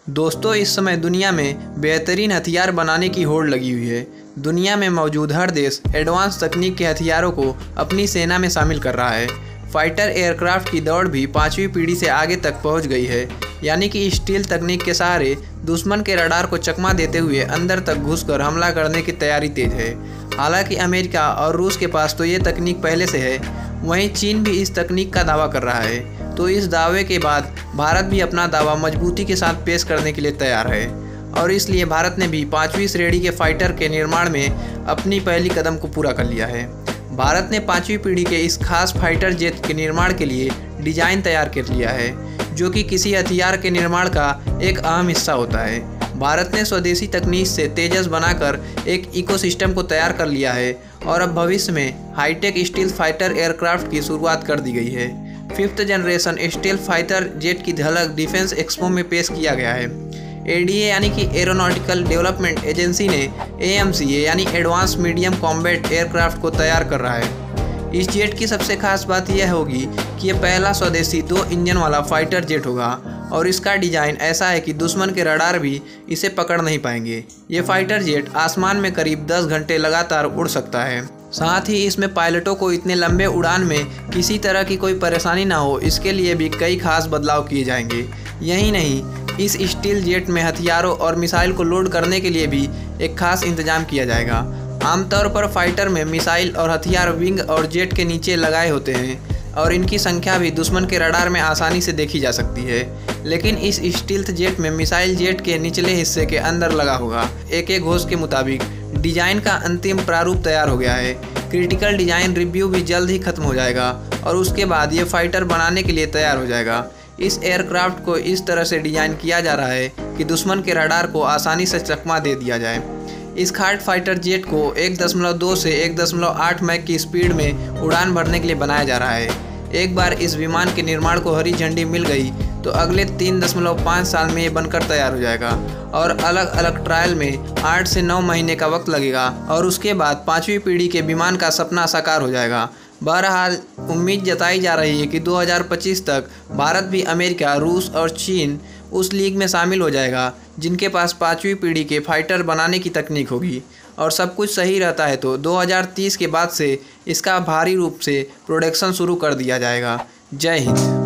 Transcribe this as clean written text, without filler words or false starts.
दोस्तों, इस समय दुनिया में बेहतरीन हथियार बनाने की होड़ लगी हुई है। दुनिया में मौजूद हर देश एडवांस तकनीक के हथियारों को अपनी सेना में शामिल कर रहा है। फाइटर एयरक्राफ्ट की दौड़ भी 5वीं पीढ़ी से आगे तक पहुंच गई है, यानी कि स्टील तकनीक के सहारे दुश्मन के रडार को चकमा देते हुए अंदर तक घुसकर हमला करने की तैयारी तेज है। हालांकि अमेरिका और रूस के पास तो ये तकनीक पहले से है, वहीं चीन भी इस तकनीक का दावा कर रहा है। तो इस दावे के बाद भारत भी अपना दावा मजबूती के साथ पेश करने के लिए तैयार है और इसलिए भारत ने भी 5वीं श्रेणी के फाइटर के निर्माण में अपनी पहली कदम को पूरा कर लिया है। भारत ने 5वीं पीढ़ी के इस खास फाइटर जेट के निर्माण के लिए डिजाइन तैयार कर लिया है, जो कि किसी हथियार के निर्माण का एक अहम हिस्सा होता है। भारत ने स्वदेशी तकनीक से तेजस बनाकर एक इकोसिस्टम को तैयार कर लिया है और अब भविष्य में हाईटेक स्टील फाइटर एयरक्राफ्ट की शुरुआत कर दी गई है। 5th generation steel fighter jet की झलक डिफेंस एक्सपो में पेश किया गया है। एडीए यानी कि एरोनॉटिकल डेवलपमेंट एजेंसी ने एएमसीए यानी एडवांस मीडियम कॉम्बैट एयरक्राफ्ट को तैयार कर रहा है। इस जेट की सबसे खास बात यह होगी कि यह पहला स्वदेशी 2 इंजन वाला फाइटर जेट होगा और इसका डिज़ाइन ऐसा है कि दुश्मन के रडार भी इसे पकड़ नहीं पाएंगे। ये फाइटर जेट आसमान में करीब 10 घंटे लगातार उड़ सकता है। साथ ही इसमें पायलटों को इतने लंबे उड़ान में किसी तरह की कोई परेशानी ना हो, इसके लिए भी कई खास बदलाव किए जाएंगे। यही नहीं, इस स्टील जेट में हथियारों और मिसाइल को लोड करने के लिए भी एक खास इंतजाम किया जाएगा। आमतौर पर फाइटर में मिसाइल और हथियार विंग और जेट के नीचे लगाए होते हैं और इनकी संख्या भी दुश्मन के रडार में आसानी से देखी जा सकती है, लेकिन इस स्टील्थ जेट में मिसाइल जेट के निचले हिस्से के अंदर लगा होगा। एक घोष के मुताबिक डिजाइन का अंतिम प्रारूप तैयार हो गया है। क्रिटिकल डिजाइन रिव्यू भी जल्द ही खत्म हो जाएगा और उसके बाद ये फाइटर बनाने के लिए तैयार हो जाएगा। इस एयरक्राफ्ट को इस तरह से डिजाइन किया जा रहा है कि दुश्मन के रडार को आसानी से चकमा दे दिया जाए। इस खाट फाइटर जेट को 1.2 से 1.8 मैक की स्पीड में उड़ान भरने के लिए बनाया जा रहा है। एक बार इस विमान के निर्माण को हरी झंडी मिल गई तो अगले 3.5 साल में ये बनकर तैयार हो जाएगा और अलग अलग ट्रायल में 8 से 9 महीने का वक्त लगेगा और उसके बाद 5वीं पीढ़ी के विमान का सपना साकार हो जाएगा। बहरहाल उम्मीद जताई जा रही है कि 2025 तक भारत भी अमेरिका, रूस और चीन उस लीग में शामिल हो जाएगा जिनके पास 5वीं पीढ़ी के फाइटर बनाने की तकनीक होगी। और सब कुछ सही रहता है तो 2030 के बाद से इसका भारी रूप से प्रोडक्शन शुरू कर दिया जाएगा। जय हिंद।